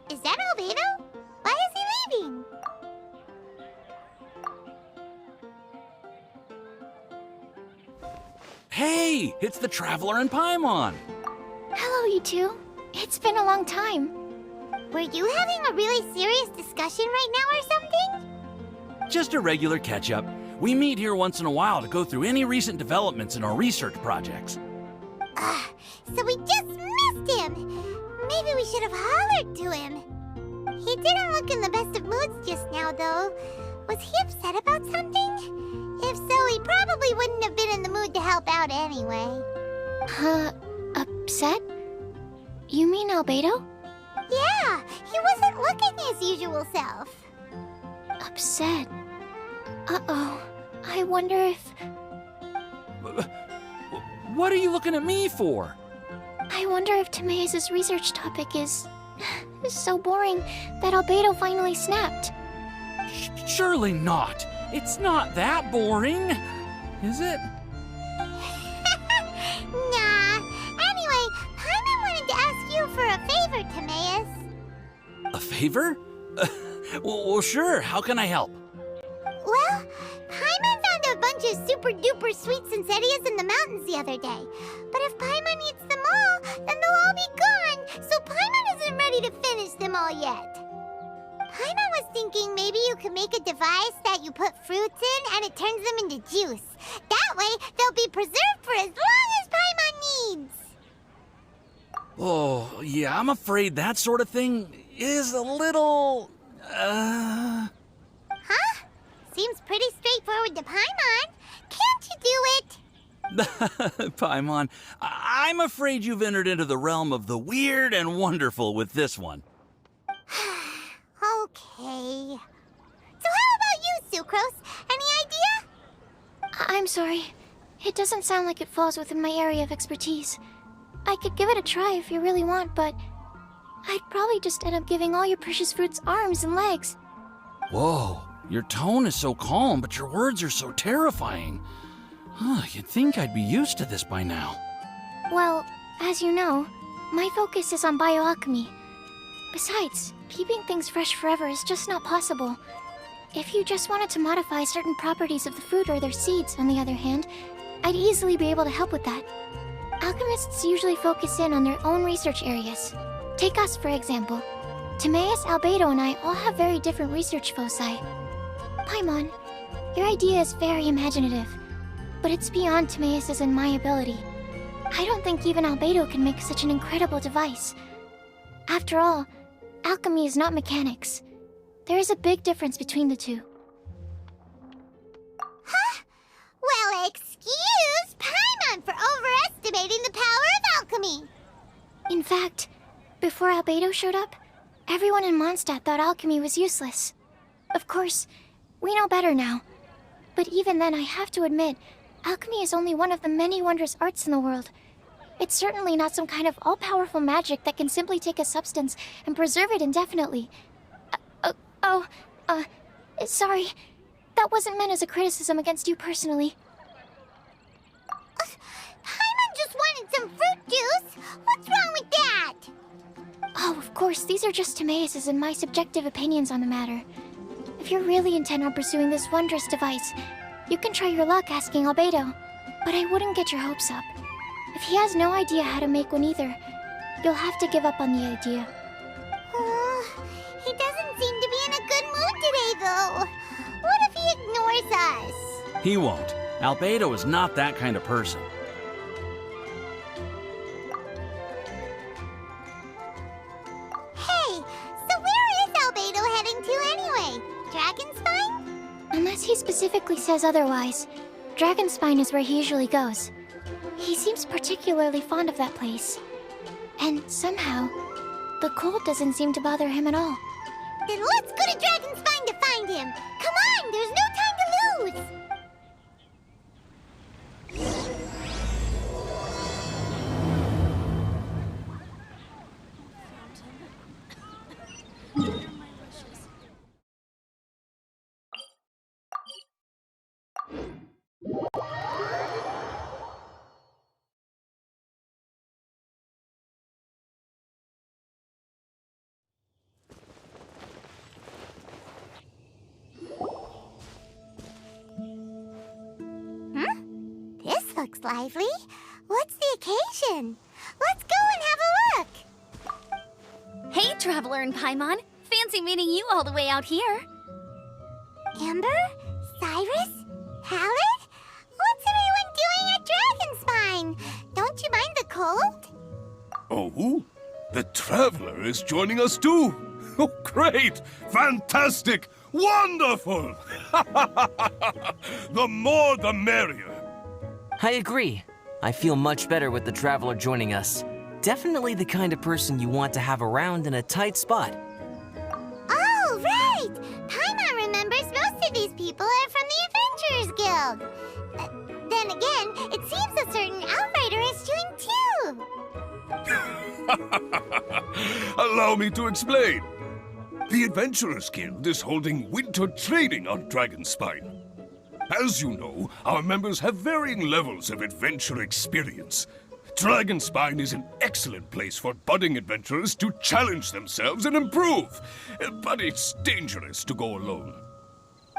Is that Albedo? Why is he leaving? Hey, it's the Traveler and Paimon. Hello, you two. It's been a long time. Were you having a really serious discussion right now or something? Just a regular catch-up. We meet here once in a while to go through any recent developments in our research projects. So we just missed him. Maybe we should have hollered to him. He didn't look in the best of moods just now, though. Was he upset about something? If so, he probably wouldn't have been in the mood to help out anyway. Upset? You mean Albedo? Yeah, he wasn't looking his usual self. Upset? Uh-oh. I wonder if... What are you looking at me for? I wonder if Timaeus' research topic is so boring that Albedo finally snapped. Surely not. It's not that boring, is it? Nah. Anyway, Paimon wanted to ask you for a favor, Timaeus. A favor? Well, sure. How can I help? Well, Paimon found a bunch of super-duper sweet Sensetias in the mountains the other day. But if Paimon eats them all, then they'll all be gone, so Paimon isn't ready to finish them all yet. Paimon was thinking maybe you could make a device that you put fruits in and it turns them into juice. That way, they'll be preserved for as long as Paimon needs. Oh, yeah, I'm afraid that sort of thing is a little... Huh? Seems pretty straightforward to Paimon. Can't you do it? Paimon, I'm afraid you've entered into the realm of the weird and wonderful with this one. Okay. So how about you, Sucrose? Any idea? I'm sorry. It doesn't sound like it falls within my area of expertise. I could give it a try if you really want, but I'd probably just end up giving all your precious fruits arms and legs. Whoa, your tone is so calm, but your words are so terrifying. You'd think I'd be used to this by now. Well, as you know, my focus is on bioalchemy. Besides, keeping things fresh forever is just not possible. If you just wanted to modify certain properties of the fruit or their seeds, on the other hand, I'd easily be able to help with that. Alchemists usually focus in on their own research areas. Take us, for example. Timaeus, Albedo, and I all have very different research foci. Paimon, your idea is very imaginative, but it's beyond Timaeus' and my ability. I don't think even Albedo can make such an incredible device. After all, alchemy is not mechanics. There is a big difference between the two. Huh? Well, excuse Paimon for overestimating the power of alchemy. In fact, before Albedo showed up, everyone in Mondstadt thought alchemy was useless. Of course, we know better now. But even then, I have to admit, alchemy is only one of the many wondrous arts in the world. It's certainly not some kind of all-powerful magic that can simply take a substance and preserve it indefinitely. Sorry. That wasn't meant as a criticism against you personally. Paimon just wanted some fruit juice. What's wrong with that? Oh, of course, these are just Timaeus' and my subjective opinions on the matter. If you're really intent on pursuing this wondrous device, you can try your luck asking Albedo. But I wouldn't get your hopes up. If he has no idea how to make one either, you'll have to give up on the idea. He doesn't seem to be in a good mood today, though. What if he ignores us? He won't. Albedo is not that kind of person. Hey, so where is Albedo heading to anyway? Dragonspine? Unless he specifically says otherwise, Dragonspine is where he usually goes. He seems particularly fond of that place. And somehow, the cold doesn't seem to bother him at all. Then let's go to Dragon's Spine to find him! Come on, there's no time to lose! This looks lively. What's the occasion? Let's go and have a look! Hey, Traveler and Paimon. Fancy meeting you all the way out here. Amber? Cyrus? Halid? What's everyone doing at Dragonspine? Don't you mind the cold? Oh? The Traveler is joining us too! Oh, great! Fantastic! Wonderful! The more the merrier. I agree. I feel much better with the Traveler joining us. Definitely the kind of person you want to have around in a tight spot. Oh, right! Paimon remembers most of these people are from the Adventurers Guild. Then again, it seems a certain Outrider is doing too. Allow me to explain. The Adventurers Guild is holding winter training on Dragonspine. As you know, our members have varying levels of adventure experience. Dragonspine is an excellent place for budding adventurers to challenge themselves and improve, but it's dangerous to go alone.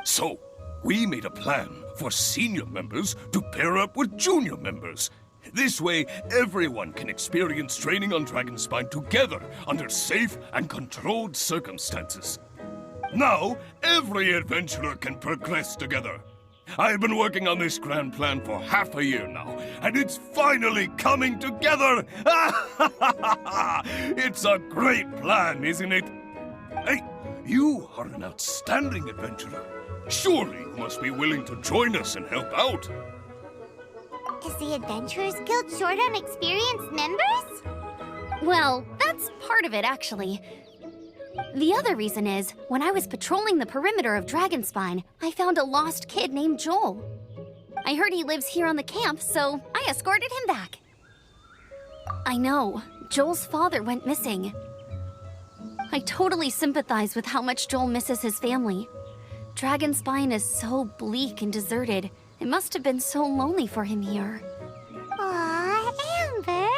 So, we made a plan for senior members to pair up with junior members. This way, everyone can experience training on Dragonspine together under safe and controlled circumstances. Now, every adventurer can progress together. I've been working on this grand plan for half a year now, and it's finally coming together! It's a great plan, isn't it? Hey, you are an outstanding adventurer. Surely you must be willing to join us and help out. Is the Adventurers Guild short on experienced members? Well, that's part of it, actually. The other reason is, when I was patrolling the perimeter of Dragonspine, I found a lost kid named Joel. I heard he lives here on the camp, so I escorted him back. I know, Joel's father went missing. I totally sympathize with how much Joel misses his family. Dragonspine is so bleak and deserted. It must have been so lonely for him here. Aw, Amber!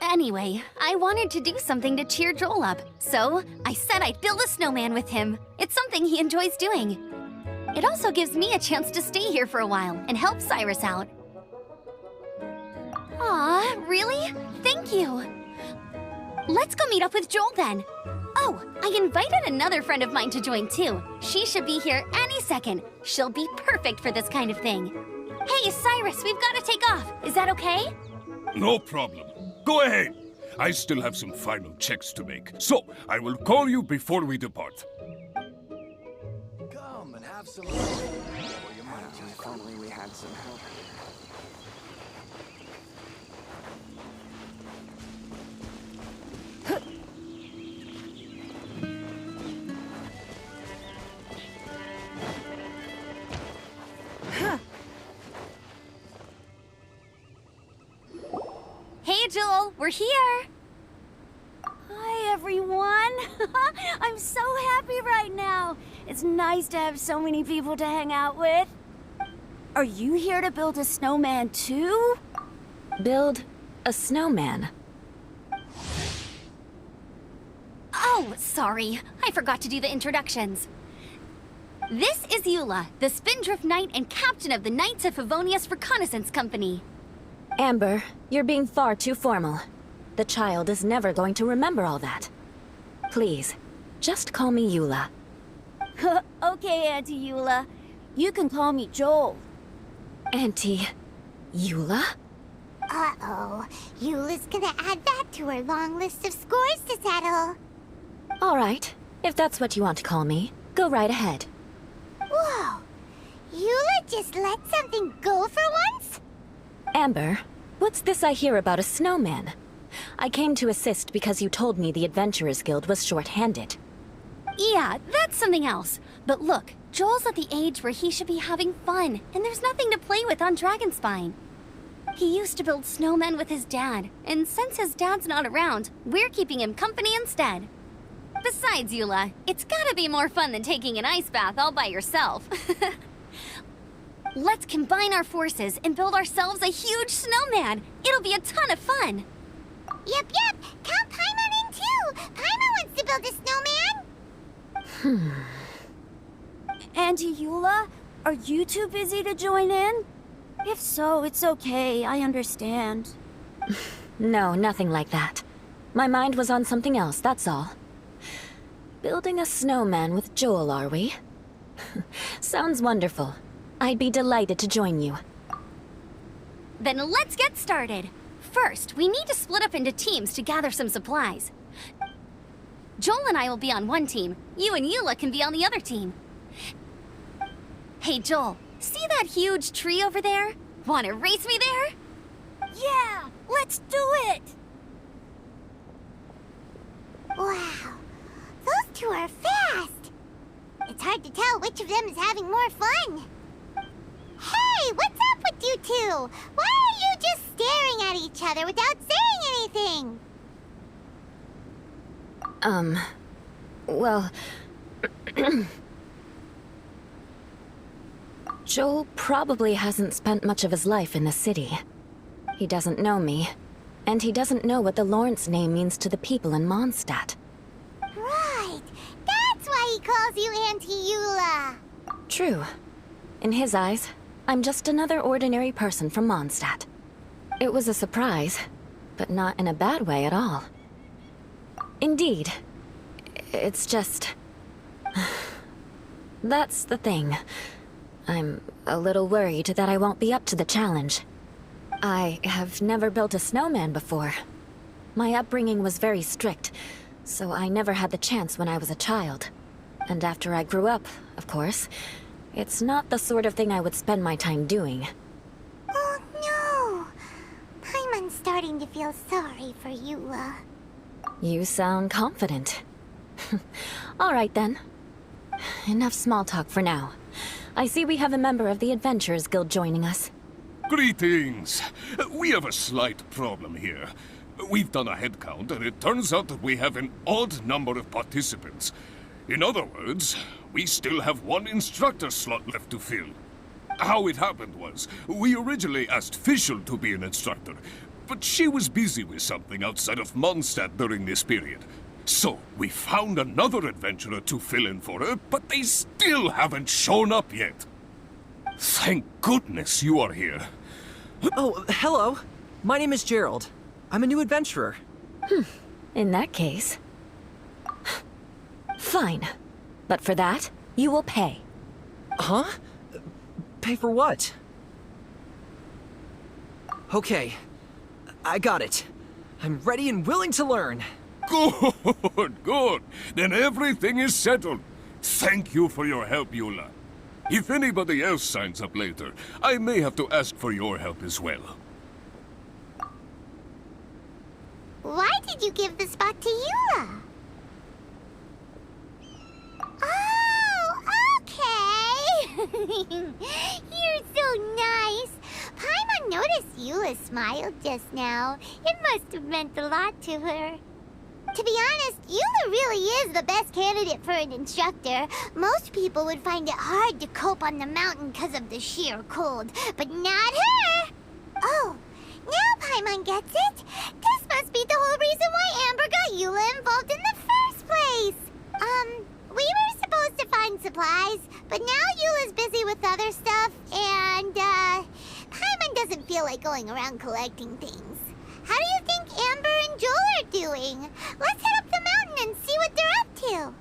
Anyway, I wanted to do something to cheer Joel up, so I said I'd build a snowman with him. It's something he enjoys doing. It also gives me a chance to stay here for a while and help Cyrus out. Aw, really? Thank you. Let's go meet up with Joel then. Oh, I invited another friend of mine to join too. She should be here any second. She'll be perfect for this kind of thing. Hey, Cyrus, we've got to take off. Is that okay? No problem. Go ahead. I still have some final checks to make, so I will call you before we depart. Come and have some. If only we had some help. Hey, Joel, we're here. Hi, everyone. I'm so happy right now. It's nice to have so many people to hang out with. Are you here to build a snowman too? Build a snowman? Oh, sorry. I forgot to do the introductions. This is Eula, the Spindrift Knight and captain of the Knights of Favonius Reconnaissance Company. Amber, you're being far too formal. The child is never going to remember all that. Please, just call me Eula. Okay, Auntie Eula. You can call me Joel. Auntie Eula? Uh-oh. Eula's gonna add that to her long list of scores to settle. All right, if that's what you want to call me, go right ahead. Whoa! Eula just let something go for once? Amber, what's this I hear about a snowman? I came to assist because you told me the Adventurers Guild was short-handed. Yeah, that's something else. But look, Joel's at the age where he should be having fun, and there's nothing to play with on Dragonspine. He used to build snowmen with his dad, and since his dad's not around, we're keeping him company instead. Besides, Eula, it's gotta be more fun than taking an ice bath all by yourself. Let's combine our forces and build ourselves a huge snowman. It'll be a ton of fun. Yep. Count Paimon in too. Paimon wants to build a snowman. Auntie Eula, are you too busy to join in? If so, it's okay. I understand. No, nothing like that. My mind was on something else, that's all. Building a snowman with Joel, are we? Sounds wonderful. I'd be delighted to join you. Then let's get started. First, we need to split up into teams to gather some supplies. Joel and I will be on one team. You and Eula can be on the other team. Hey, Joel, see that huge tree over there? Wanna race me there? Yeah, let's do it! Wow, those two are fast. It's hard to tell which of them is having more fun. Hey, what's up with you two? Why are you just staring at each other without saying anything? Well... Joel probably hasn't spent much of his life in the city. He doesn't know me, and he doesn't know what the Lawrence name means to the people in Mondstadt. Right, that's why he calls you Auntie Eula. True. In his eyes, I'm just another ordinary person from Mondstadt. It was a surprise, but not in a bad way at all. Indeed. It's just... That's the thing. I'm a little worried that I won't be up to the challenge. I have never built a snowman before. My upbringing was very strict, so I never had the chance when I was a child. And after I grew up, of course, it's not the sort of thing I would spend my time doing. Oh no! Paimon's starting to feel sorry for Eula. You sound confident. All right then. Enough small talk for now. I see we have a member of the Adventurers Guild joining us. Greetings. We have a slight problem here. We've done a head count, and it turns out that we have an odd number of participants. In other words, we still have one instructor slot left to fill. How it happened was, we originally asked Fischl to be an instructor, but she was busy with something outside of Mondstadt during this period. So, we found another adventurer to fill in for her, but they still haven't shown up yet. Thank goodness you are here. Oh, hello. My name is Gerald. I'm a new adventurer. In that case... Fine. But for that, you will pay. Huh? Pay for what? Okay. I got it. I'm ready and willing to learn. Good. Then everything is settled. Thank you for your help, Eula. If anybody else signs up later, I may have to ask for your help as well. Why did you give the spot to Eula? Oh, okay. You're so nice. Paimon noticed Eula smiled just now. It must have meant a lot to her. To be honest, Eula really is the best candidate for an instructor. Most people would find it hard to cope on the mountain because of the sheer cold, but not her! Oh, now Paimon gets it. This must be the whole reason why Amber got Eula involved in the first place. We were supposed to find supplies, but now Eula's busy with other stuff, and, Paimon doesn't feel like going around collecting things. How do you think Amber and Joel are doing? Let's head up the mountain and see what they're up to.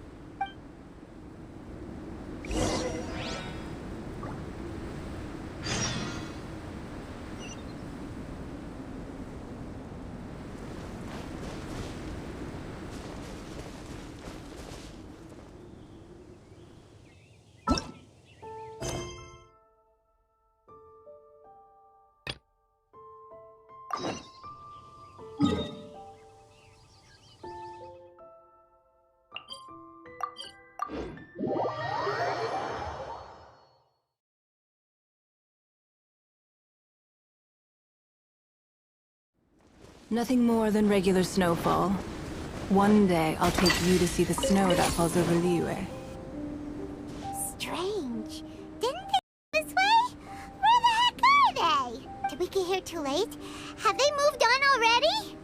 Nothing more than regular snowfall. One day, I'll take you to see the snow that falls over Liyue. Strange. Didn't they go this way? Where the heck are they? Did we get here too late? Have they moved on already?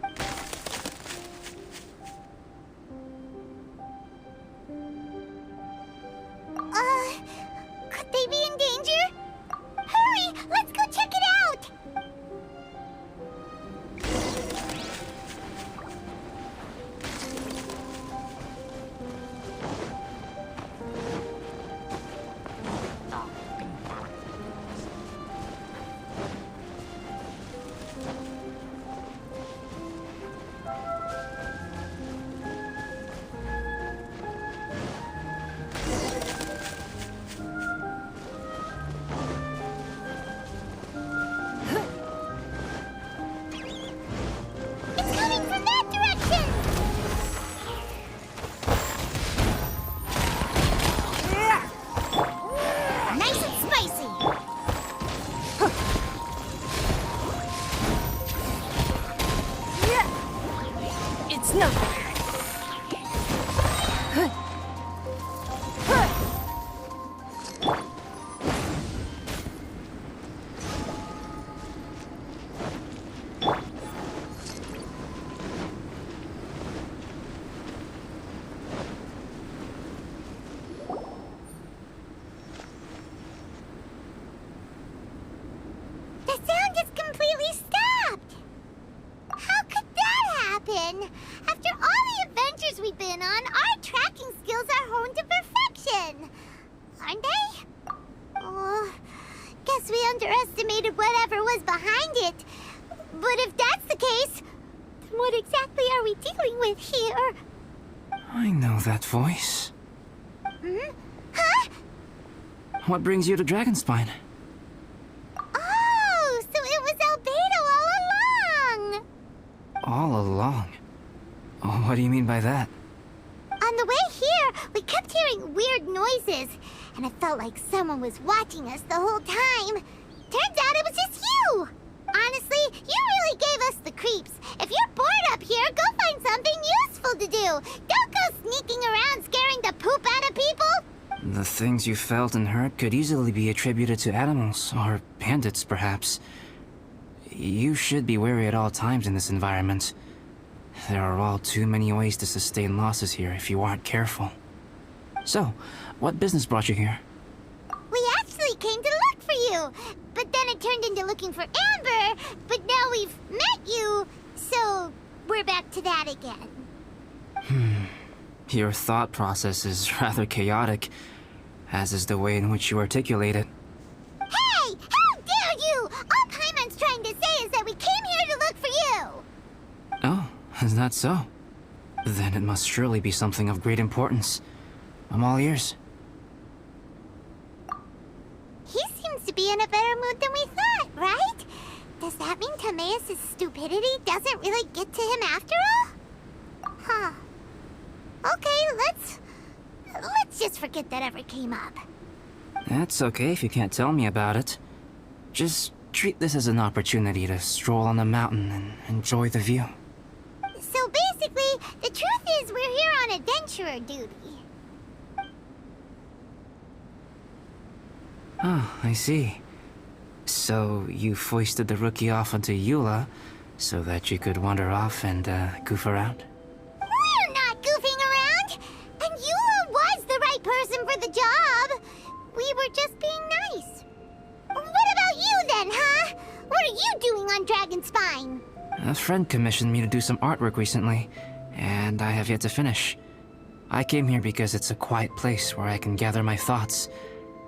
Could they be in danger? Hurry! Let's go check it out! After all the adventures we've been on, our tracking skills are honed to perfection. Aren't they? Oh, guess we underestimated whatever was behind it. But if that's the case, then what exactly are we dealing with here? I know that voice. Hmm? Huh? What brings you to Dragonspine? Oh, so it was Albedo all along! All along? Oh, what do you mean by that? On the way here, we kept hearing weird noises, and it felt like someone was watching us the whole time. Turns out it was just you! Honestly, you really gave us the creeps. If you're bored up here, go find something useful to do. Don't go sneaking around scaring the poop out of people. The things you felt and heard could easily be attributed to animals, or bandits, perhaps. You should be wary at all times in this environment. There are all too many ways to sustain losses here if you aren't careful. So, what business brought you here? We actually came to look for you, but then it turned into looking for Amber, but now we've met you, so we're back to that again. Your thought process is rather chaotic, as is the way in which you articulate it. Hey! How dare you! All Paimon's trying to say is that we came here to look for you! Oh, is that so? Then it must surely be something of great importance. I'm all ears. He seems to be in a better mood than we thought, right? Does that mean Timaeus' stupidity doesn't really get to him after all? Huh. Okay, let's just forget that ever came up. That's okay if you can't tell me about it. Just treat this as an opportunity to stroll on the mountain and enjoy the view. So basically, the truth is we're here on adventurer duty. Oh, I see. So you foisted the rookie off onto Eula so that you could wander off and goof around? We're not goofing around! And Eula was the right person for the job! We were just being nice. What about you then, huh? What are you doing on Dragonspine? A friend commissioned me to do some artwork recently, and I have yet to finish. I came here because it's a quiet place where I can gather my thoughts,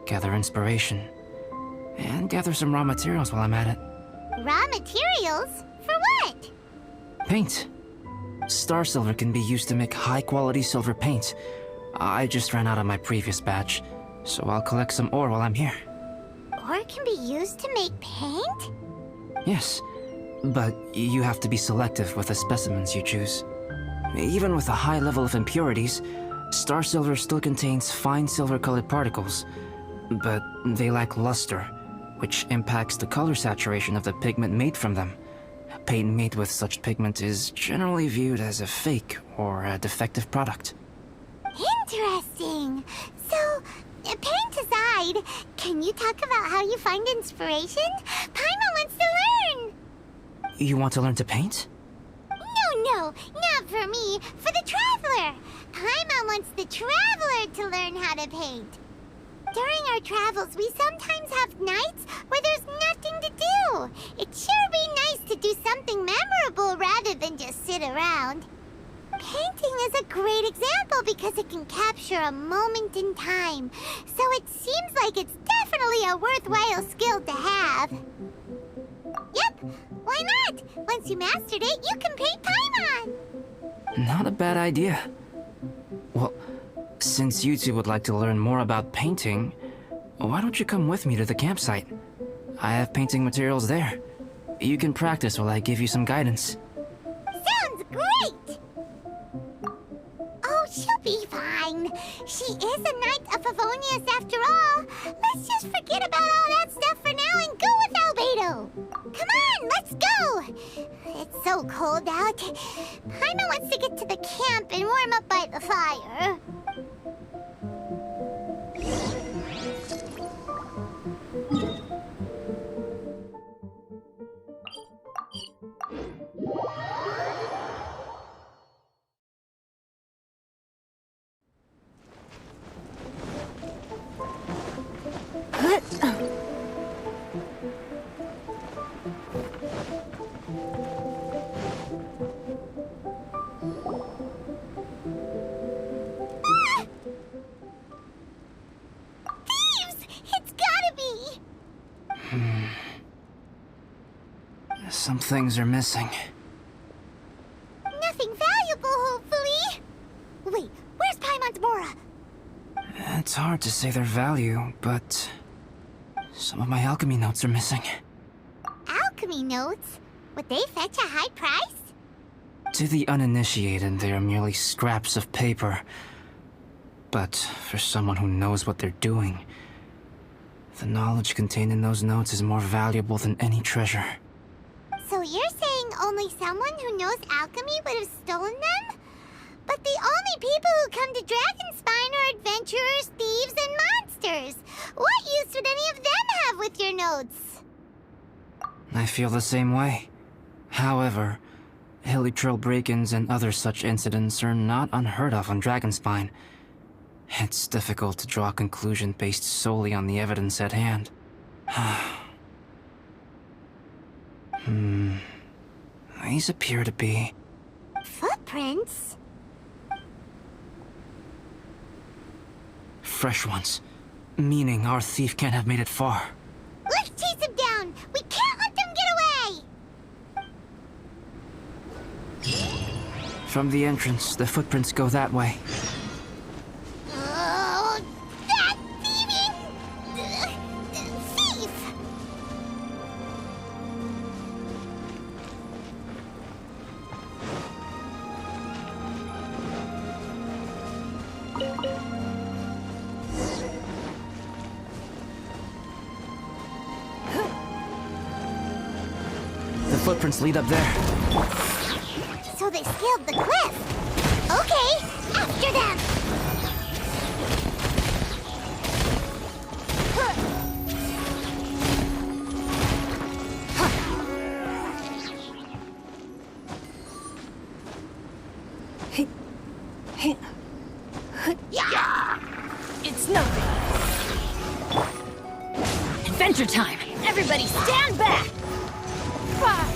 gather inspiration, and gather some raw materials while I'm at it. Raw materials? For what? Paint. Star silver can be used to make high-quality silver paint. I just ran out of my previous batch, so I'll collect some ore while I'm here. Ore can be used to make paint? Yes, but you have to be selective with the specimens you choose. Even with a high level of impurities, star silver still contains fine silver-colored particles, but they lack luster, which impacts the color saturation of the pigment made from them. paint made with such pigment is generally viewed as a fake or a defective product. Interesting. So, paint aside, can you talk about how you find inspiration? Paimon wants to learn! You want to learn to paint? No, not for me. For the Traveler. Paimon wants the Traveler to learn how to paint. During our travels, we sometimes have nights where there's nothing to do. It'd sure be nice to do something memorable rather than just sit around. Painting is a great example because it can capture a moment in time. So it seems like it's definitely a worthwhile skill to have. Yep, why not? Once you mastered it, you can paint Paimon. Not a bad idea. Well, since you two would like to learn more about painting, why don't you come with me to the campsite? I have painting materials there. You can practice while I give you some guidance. Sounds great! Oh, she'll be fine. She is a Knight of Favonius after all. Let's just forget about all that stuff for now and go with Albedo. Come on, let's go! It's so cold out. Paimon wants to get to the camp and warm up by the fire. Some things are missing. Nothing valuable, hopefully. Wait, where's Paimon's Mora? It's hard to say their value, but some of my alchemy notes are missing. Alchemy notes? Would they fetch a high price? To the uninitiated, they are merely scraps of paper. But for someone who knows what they're doing, the knowledge contained in those notes is more valuable than any treasure. So you're saying only someone who knows alchemy would have stolen them? But the only people who come to Dragonspine are adventurers, thieves, and monsters. What use would any of them have with your notes? I feel the same way. However, hilly trail break-ins and other such incidents are not unheard of on Dragonspine. It's difficult to draw a conclusion based solely on the evidence at hand. These appear to be... footprints? fresh ones. Meaning our thief can't have made it far. Let's chase him down! We can't let them get away! From the entrance, the footprints go that way. Oh, that thieving... thief! The footprints lead up there. So they scaled the cliff. Okay, after them. Yeah! It's nothing. Adventure time! Everybody stand back! Fire!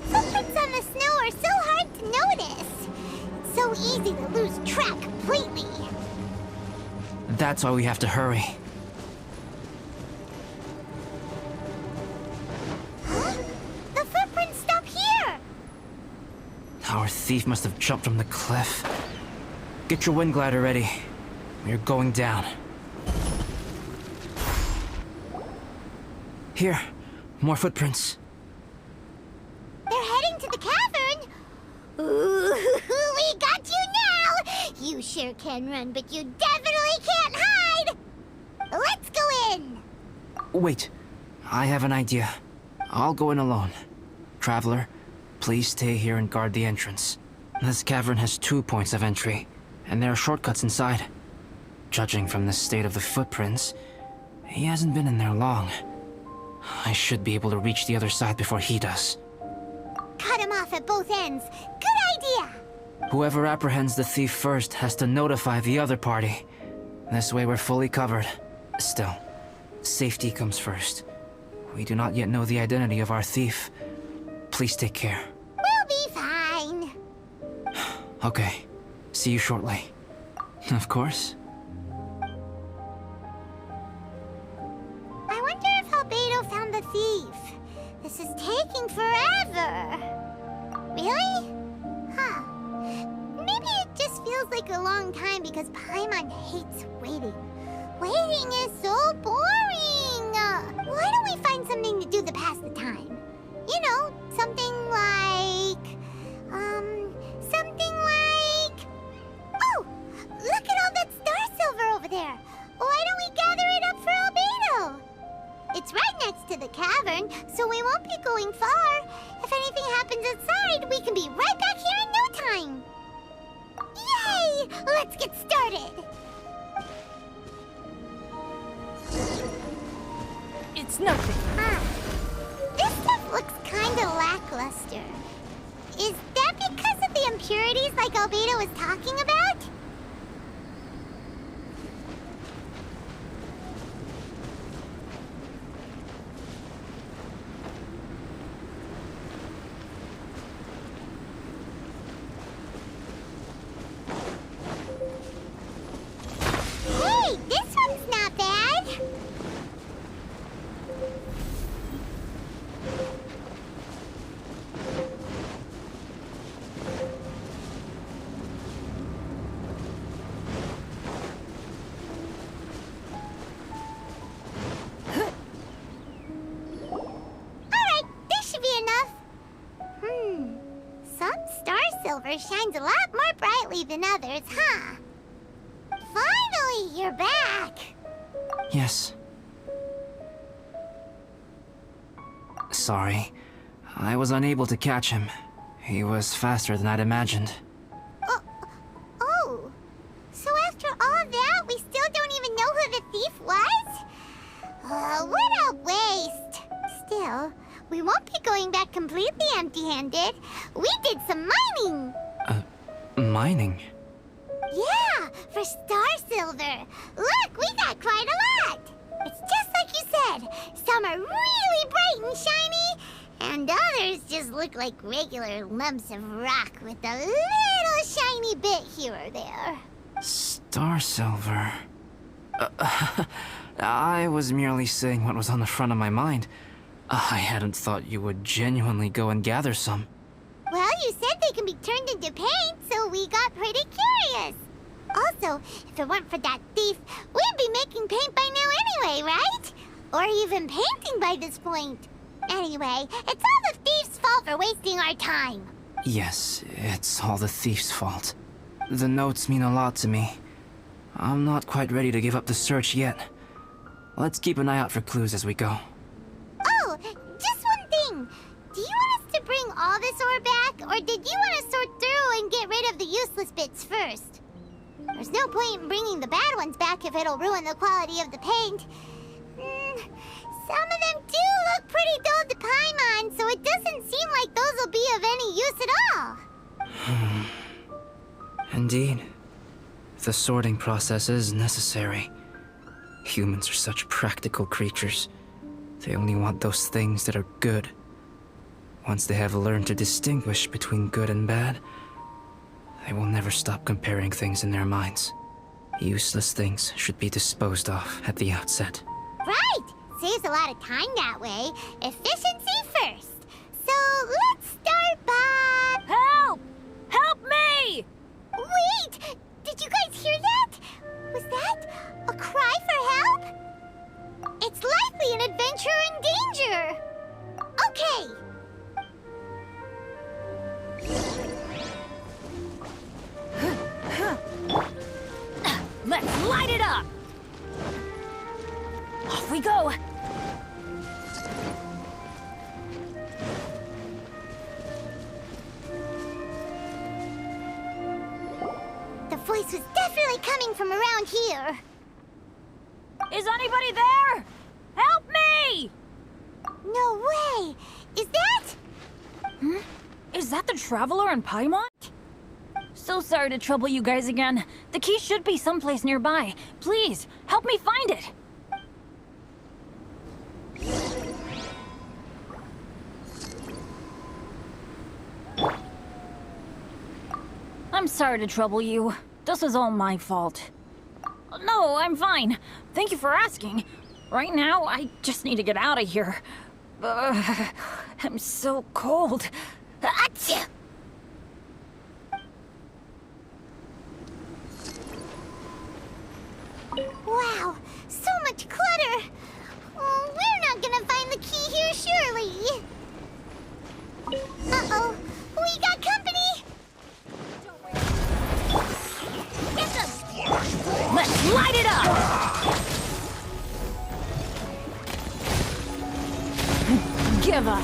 Footprints on the snow are so hard to notice. It's so easy to lose track completely. That's why we have to hurry. Our thief must have jumped from the cliff. Get your wind glider ready. We're going down. Here, more footprints. They're heading to the cavern. Ooh, we got you now. You sure can run, but you definitely can't hide. Let's go in. Wait, I have an idea. I'll go in alone. Traveler, please stay here and guard the entrance. This cavern has 2 points of entry, and there are shortcuts inside. Judging from the state of the footprints, he hasn't been in there long. I should be able to reach the other side before he does. Cut him off at both ends. Good idea. Whoever apprehends the thief first has to notify the other party. This way we're fully covered. Still, safety comes first. We do not yet know the identity of our thief. Please take care. We'll be fine. Okay. See you shortly. Of course. I wonder if Albedo found the thief. This is taking forever. Really? Huh. Maybe it just feels like a long time because Paimon hates waiting. Waiting is so boring. Why don't we find something to do to pass the time? You know, something like... Oh! Look at all that star silver over there! Why don't we gather it up for Albedo? It's right next to the cavern, so we won't be going far. If anything happens outside, we can be right back here in no time. Yay! Let's get started! It's nothing. This stuff looks kinda lackluster. Is that because of the impurities like Albedo was talking about? Hey, this one's not bad. Alright, this should be enough. Some star silver shines a lot more brightly than others, huh? Finally, you're back! Yes. Sorry. I was unable to catch him. He was faster than I'd imagined. Oh, so after all that, we still don't even know who the thief was? What a waste! Still, we won't be going back completely empty-handed. We did some mining! Mining? Yeah, for star silver. Look, we got quite a lot. It's just like you said. Some are really bright and shiny, and others just look like regular lumps of rock with a little shiny bit here or there. Star silver. I was merely saying what was on the front of my mind. I hadn't thought you would genuinely go and gather some. Well, you said they can be turned into paint, so we got pretty curious. Also, if it weren't for that thief, we'd be making paint by now anyway, right? Or even painting by this point. Anyway, it's all the thief's fault for wasting our time. Yes, it's all the thief's fault. The notes mean a lot to me. I'm not quite ready to give up the search yet. Let's keep an eye out for clues as we go. Oh, just one thing. Do you want us to bring all this ore back, or did you want to sort through and get rid of the useless bits first? There's no point in bringing the bad ones back if it'll ruin the quality of the paint. Some of them do look pretty dull to Paimon, so it doesn't seem like those will be of any use at all. Indeed. The sorting process is necessary. Humans are such practical creatures. They only want those things that are good. Once they have learned to distinguish between good and bad, they will never stop comparing things in their minds. Useless things should be disposed of at the outset. Right! Saves a lot of time that way. Efficiency first. So let's start by... Help! voice was definitely coming from around here. Is anybody there? Help me! No way! Is that? Is that the Traveler in Paimon? So sorry to trouble you guys again. The key should be someplace nearby. Please, help me find it! I'm sorry to trouble you. This is all my fault. No, I'm fine. Thank you for asking. Right now, I just need to get out of here. I'm so cold. Achoo! Wow, so much clutter! Oh, we're not gonna find the key here, surely! Uh-oh, we got company! Get them! Let's light it up! Give up!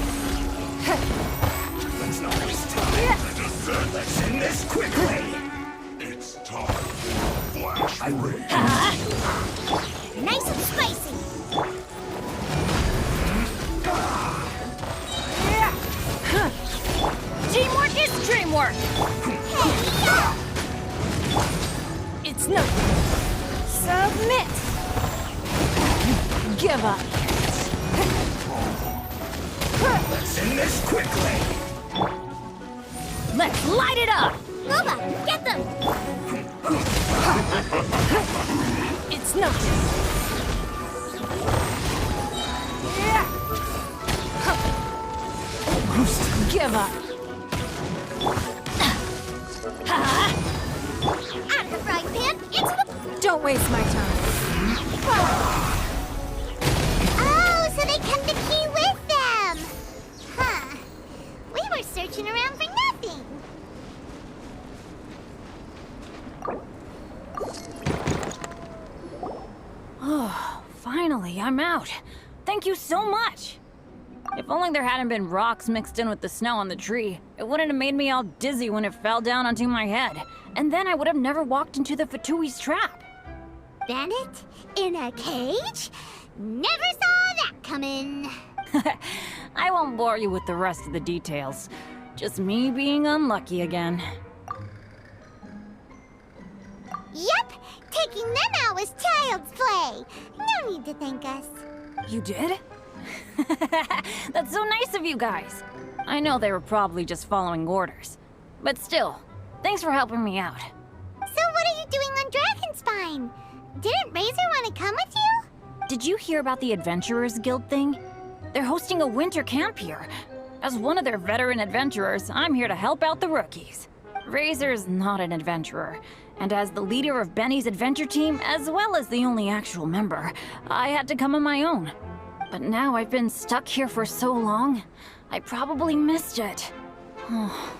Let's not waste time. Let's end this quickly. It's time. Flash ray. Nice and spicy! Teamwork is dreamwork! It's no... Submit! Give up! Let's end this quickly. Let's light it up! Nova, get them! It's no... Give up! Out of the frying pan, into the... Don't waste my time. Oh, so they kept the key with them! Huh. We were searching around for nothing. Oh, finally, I'm out. Thank you so much. If only there hadn't been rocks mixed in with the snow on the tree, it wouldn't have made me all dizzy when it fell down onto my head. And then I would have never walked into the Fatui's trap. Bennett? In a cage? Never saw that coming. I won't bore you with the rest of the details. Just me being unlucky again. Yep, taking them out was child's play. No need to thank us. You did? That's so nice of you guys. I know they were probably just following orders. But still, thanks for helping me out. So what are you doing on Dragonspine? Didn't Razor want to come with you? Did you hear about the Adventurers Guild thing? They're hosting a winter camp here. As one of their veteran adventurers, I'm here to help out the rookies. Razor's not an adventurer, and as the leader of Benny's adventure team, as well as the only actual member, I had to come on my own. But now I've been stuck here for so long, I probably missed it. Oh,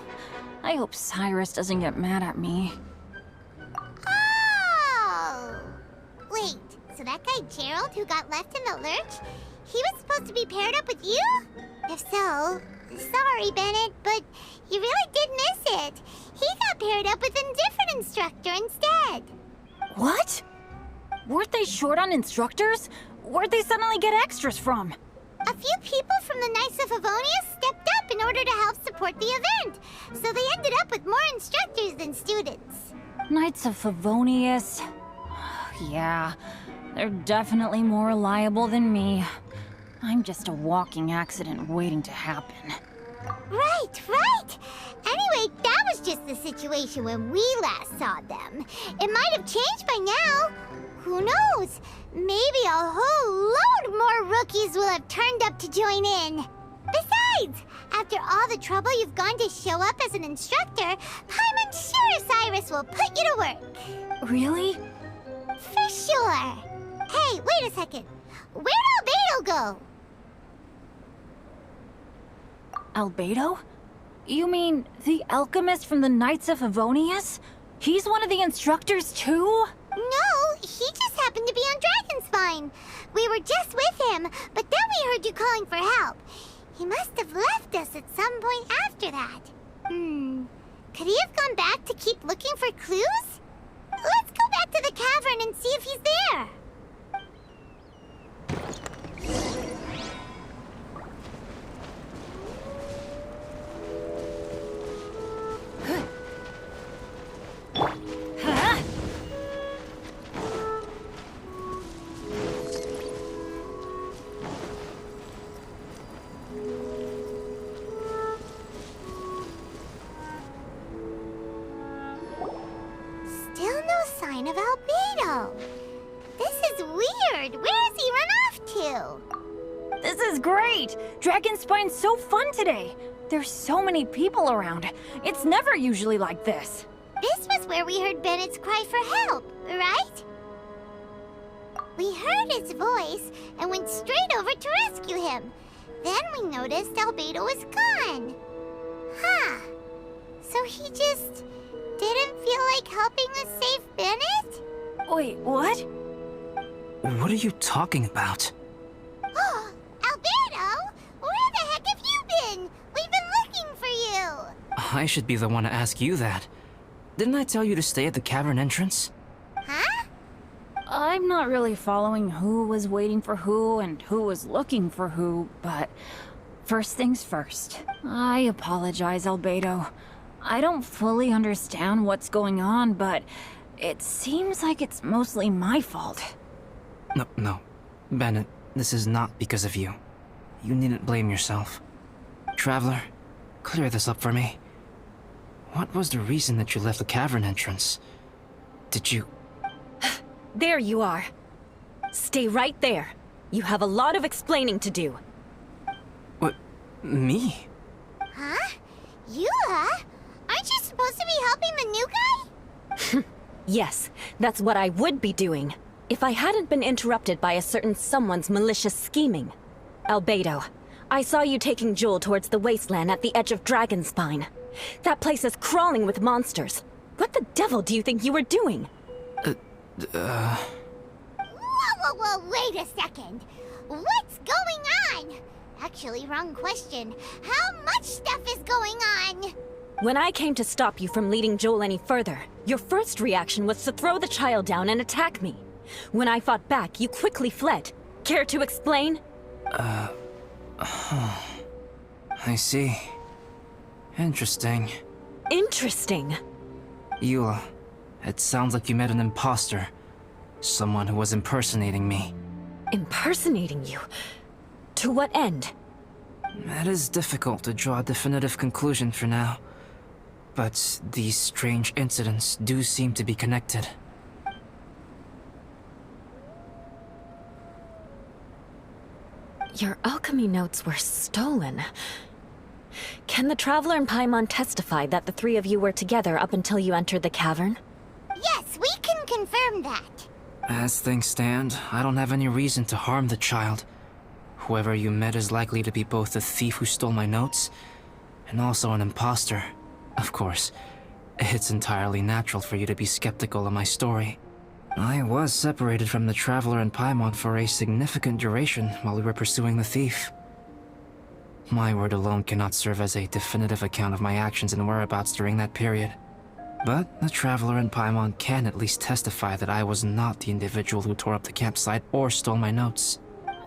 I hope Cyrus doesn't get mad at me. Oh! Wait, so that guy Gerald who got left in the lurch, he was supposed to be paired up with you? If so, sorry, Bennett, but you really did miss it. He got paired up with a different instructor instead. What? Weren't they short on instructors? Where'd they suddenly get extras from? A few people from the Knights of Favonius stepped up in order to help support the event, so they ended up with more instructors than students. Knights of Favonius. Yeah, they're definitely more reliable than me. I'm just a walking accident waiting to happen. Right. Anyway, that was just the situation when we last saw them. It might have changed by now. Who knows? Maybe a whole load more rookies will have turned up to join in. Besides, after all the trouble you've gone to show up as an instructor, I'm sure Cyrus will put you to work. Really? For sure. Hey, wait a second. Where'd Albedo go? Albedo? You mean the alchemist from the Knights of Favonius? He's one of the instructors too? No, he just happened to be on Dragonspine. We were just with him, but then we heard you calling for help. He must have left us at some point after that. Could he have gone back to keep looking for clues? Let's go back to the cavern and see if he's there. Still no sign of Albedo. This is weird. Where has he run off to? This is great! Dragonspine's so fun today! There's so many people around. It's never usually like this. This was where we heard Bennett's cry for help, right? We heard his voice and went straight over to rescue him. Then we noticed Albedo was gone. Huh. So he just didn't feel like helping us save Bennett? Wait, what? What are you talking about? Oh, Albedo! Where the heck have you been? We've been looking for you! I should be the one to ask you that. Didn't I tell you to stay at the cavern entrance? Huh? I'm not really following who was waiting for who and who was looking for who, but first things first. I apologize, Albedo. I don't fully understand what's going on, but it seems like it's mostly my fault. No. Bennett, this is not because of you. You needn't blame yourself. Traveler, clear this up for me. What was the reason that you left the cavern entrance? Did you... There you are. Stay right there. You have a lot of explaining to do. What? Me? Huh? You, huh? Aren't you supposed to be helping the new guy? Yes, that's what I would be doing, if I hadn't been interrupted by a certain someone's malicious scheming. Albedo, I saw you taking Jewel towards the wasteland at the edge of Dragonspine. That place is crawling with monsters. What the devil do you think you were doing? Whoa, wait a second. What's going on? Actually, wrong question. How much stuff is going on? When I came to stop you from leading Joel any further, your first reaction was to throw the child down and attack me. When I fought back, you quickly fled. Care to explain? I see. Interesting. Interesting. Eula, it sounds like you met an imposter. Someone who was impersonating me. Impersonating you? To what end? It is difficult to draw a definitive conclusion for now. But these strange incidents do seem to be connected. Your alchemy notes were stolen. Can the Traveler and Paimon testify that the three of you were together up until you entered the cavern? Yes, we can confirm that. As things stand, I don't have any reason to harm the child. Whoever you met is likely to be both the thief who stole my notes, and also an imposter. Of course, it's entirely natural for you to be skeptical of my story. I was separated from the Traveler and Paimon for a significant duration while we were pursuing the thief. My word alone cannot serve as a definitive account of my actions and whereabouts during that period. But the Traveler and Paimon can at least testify that I was not the individual who tore up the campsite or stole my notes.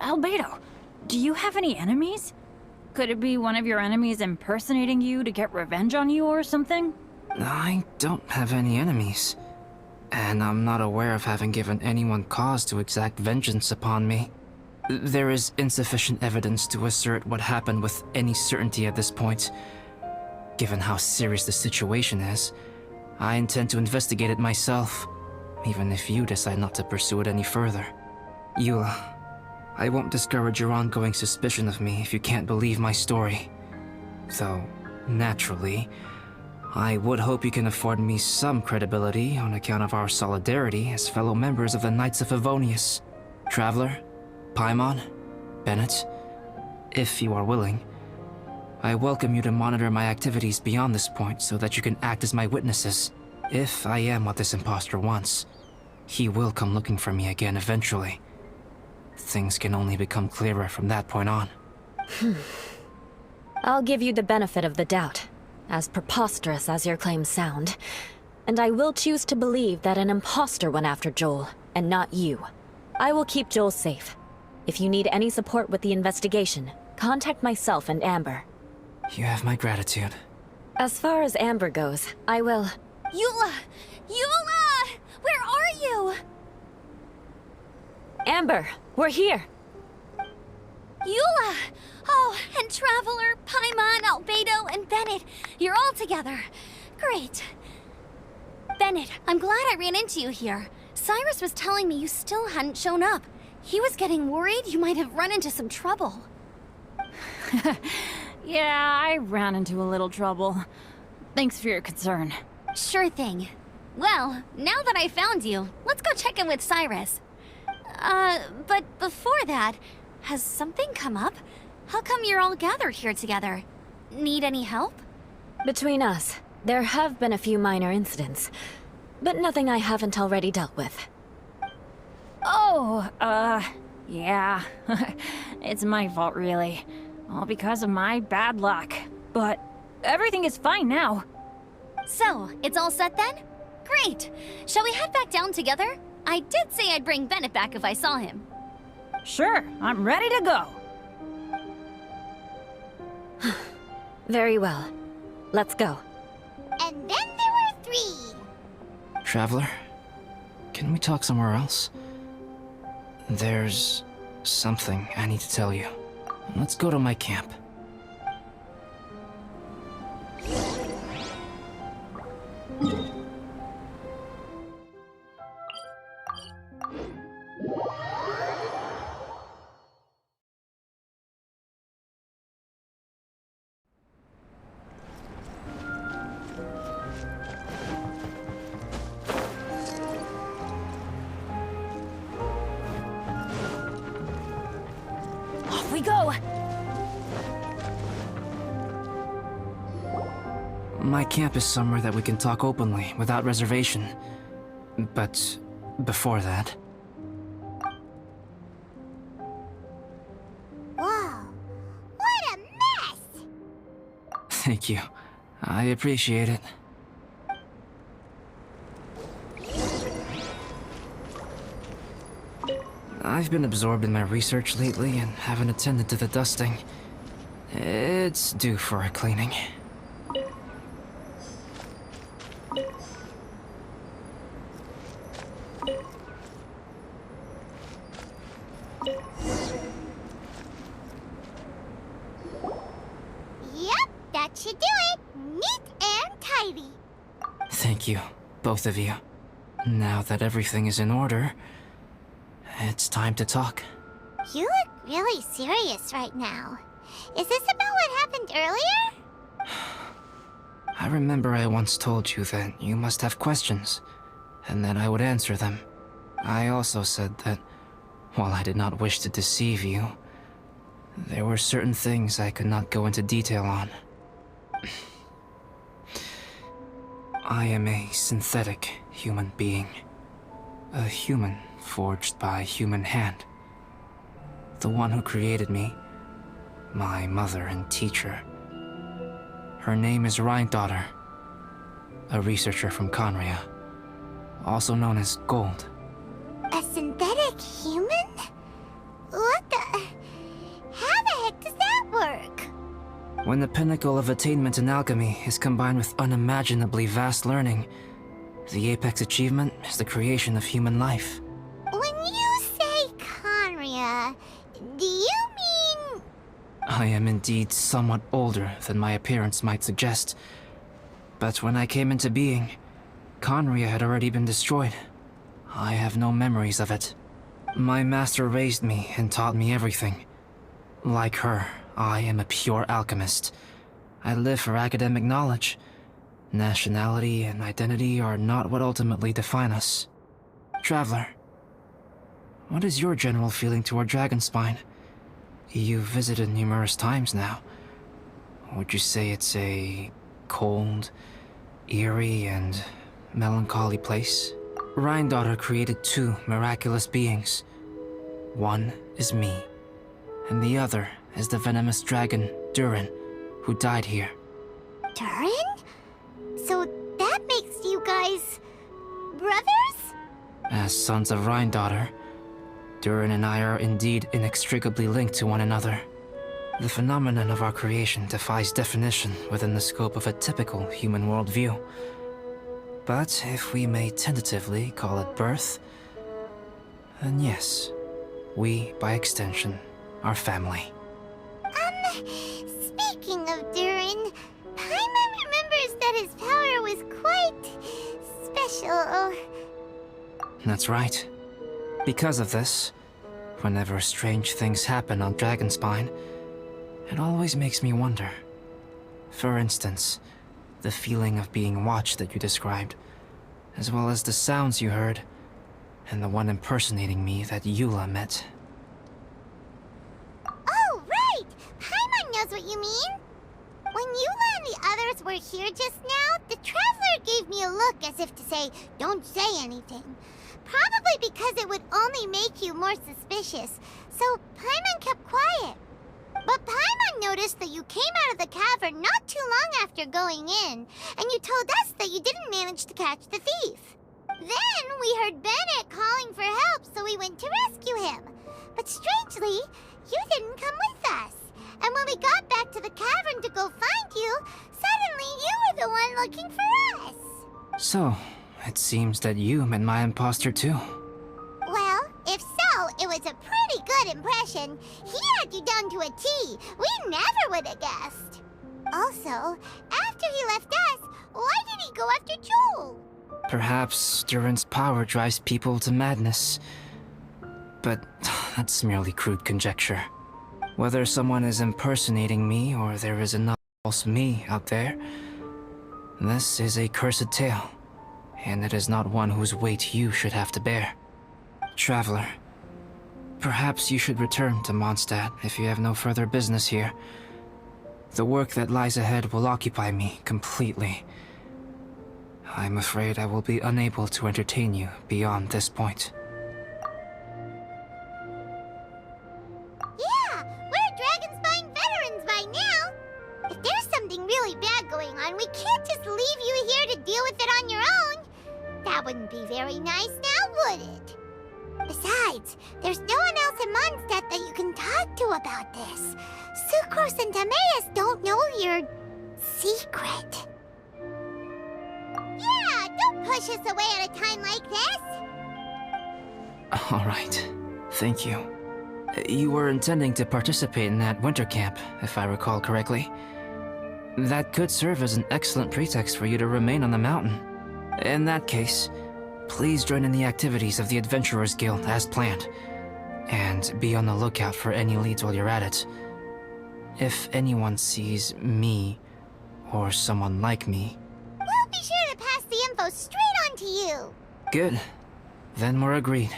Albedo, do you have any enemies? Could it be one of your enemies impersonating you to get revenge on you or something? I don't have any enemies. And I'm not aware of having given anyone cause to exact vengeance upon me. There is insufficient evidence to assert what happened with any certainty at this point. Given how serious the situation is, I intend to investigate it myself, even if you decide not to pursue it any further. Eula, I won't discourage your ongoing suspicion of me if you can't believe my story. Though, naturally, I would hope you can afford me some credibility on account of our solidarity as fellow members of the Knights of Favonius. Traveler, Paimon, Bennett, if you are willing, I welcome you to monitor my activities beyond this point so that you can act as my witnesses. If I am what this imposter wants, he will come looking for me again eventually. Things can only become clearer from that point on. I'll give you the benefit of the doubt, as preposterous as your claims sound. and I will choose to believe that an imposter went after Joel, and not you. I will keep Joel safe. If you need any support with the investigation, contact myself and Amber. You have my gratitude. As far as Amber goes, I will... Eula! Eula! Where are you? Amber, we're here! Eula! Oh, and Traveler, Paimon, Albedo, and Bennett. You're all together. Great. Bennett, I'm glad I ran into you here. Cyrus was telling me you still hadn't shown up. He was getting worried you might have run into some trouble. Yeah, I ran into a little trouble. Thanks for your concern. Sure thing. Well, now that I found you, let's go check in with Cyrus. But before that, has something come up? How come you're all gathered here together? Need any help? Between us, there have been a few minor incidents, but nothing I haven't already dealt with. Oh, yeah. It's my fault, really. All because of my bad luck. But everything is fine now. So, it's all set then? Great! Shall we head back down together? I did say I'd bring Bennett back if I saw him. Sure, I'm ready to go. Very well. Let's go. And then there were 3. Traveler, can we talk somewhere else? There's something I need to tell you. Let's go to my camp. Off we go! My camp is somewhere that we can talk openly, without reservation. But before that... Whoa, what a mess! Thank you. I appreciate it. I've been absorbed in my research lately and haven't attended to the dusting. It's due for a cleaning. Yep, that should do it. Neat and tidy. Thank you, both of you. Now that everything is in order, it's time to talk. You look really serious right now. Is this about what happened earlier? I remember I once told you that you must have questions, and that I would answer them. I also said that, while I did not wish to deceive you, there were certain things I could not go into detail on. I am a synthetic human being. A human forged by human hand. The one who created me, my mother and teacher. Her name is Rhine-daughter, a researcher from Conria, also known as Gold. A synthetic human? What the... How the heck does that work? When the pinnacle of attainment in alchemy is combined with unimaginably vast learning, the apex achievement is the creation of human life. When you say Conria, do you mean... I am indeed somewhat older than my appearance might suggest. But when I came into being, Conria had already been destroyed. I have no memories of it. My master raised me and taught me everything. Like her, I am a pure alchemist. I live for academic knowledge. Nationality and identity are not what ultimately define us. Traveler, what is your general feeling toward Dragonspine? You've visited numerous times now. Would you say it's a cold, eerie, and melancholy place? Rhine-daughter created 2 miraculous beings. One is me, and the other is the venomous dragon, Durin, who died here. Durin? So that makes you guys... guys brothers? As sons of Rhine-daughter, Durin and I are indeed inextricably linked to one another. The phenomenon of our creation defies definition within the scope of a typical human worldview. But if we may tentatively call it birth, then yes, we, by extension, are family. Speaking of Durin, Paimon remembers that his power was quite special. That's right. Because of this, whenever strange things happen on Dragonspine, it always makes me wonder. For instance, the feeling of being watched that you described, as well as the sounds you heard, and the one impersonating me that Eula met. Oh, right! Paimon knows what you mean. When Eula and the others were here just now, the Traveler gave me a look as if to say, don't say anything. Probably because it would only make you more suspicious, so Paimon kept quiet. But Paimon noticed that you came out of the cavern not too long after going in, and you told us that you didn't manage to catch the thief. Then we heard Bennett calling for help, so we went to rescue him. But strangely, you didn't come with us. And when we got back to the cavern to go find you, suddenly you were the one looking for us. So, it seems that you met my imposter too. Well, if so, it was a pretty good impression. He had you down to a T. We never would have guessed. Also, after he left us, why did he go after Joel? Perhaps Durin's power drives people to madness. But that's merely crude conjecture. Whether someone is impersonating me or there is another false me out there, this is a cursed tale, and it is not one whose weight you should have to bear. Traveler, perhaps you should return to Mondstadt if you have no further business here. The work that lies ahead will occupy me completely. I'm afraid I will be unable to entertain you beyond this point. Yeah, we're Dragonspine veterans by now. If there's something really bad going on, we can't just leave you here to deal with it on your own. That wouldn't be very nice now, would it? Besides, there's no one else in Mondstadt that you can talk to about this. Sucrose and Timaeus don't know your secret. Yeah, don't push us away at a time like this. All right, thank you. You were intending to participate in that winter camp, if I recall correctly. That could serve as an excellent pretext for you to remain on the mountain. In that case, please join in the activities of the Adventurers Guild as planned, and be on the lookout for any leads while you're at it. If anyone sees me, or someone like me... We'll be sure to pass the info straight on to you. Good. Then we're agreed.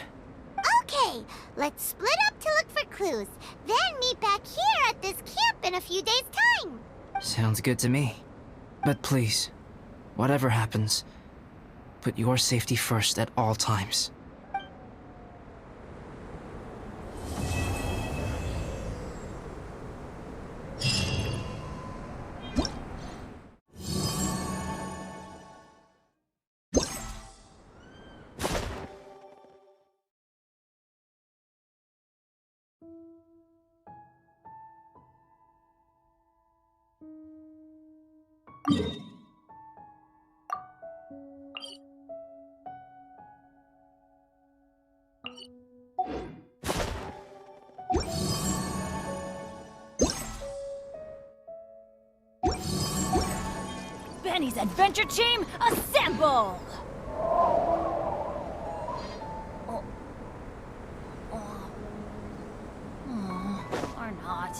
Okay, let's split up to look for clues, then meet back here at this camp in a few days' time. Sounds good to me. But please, whatever happens, put your safety first at all times. Benny's adventure team, assemble! Or not.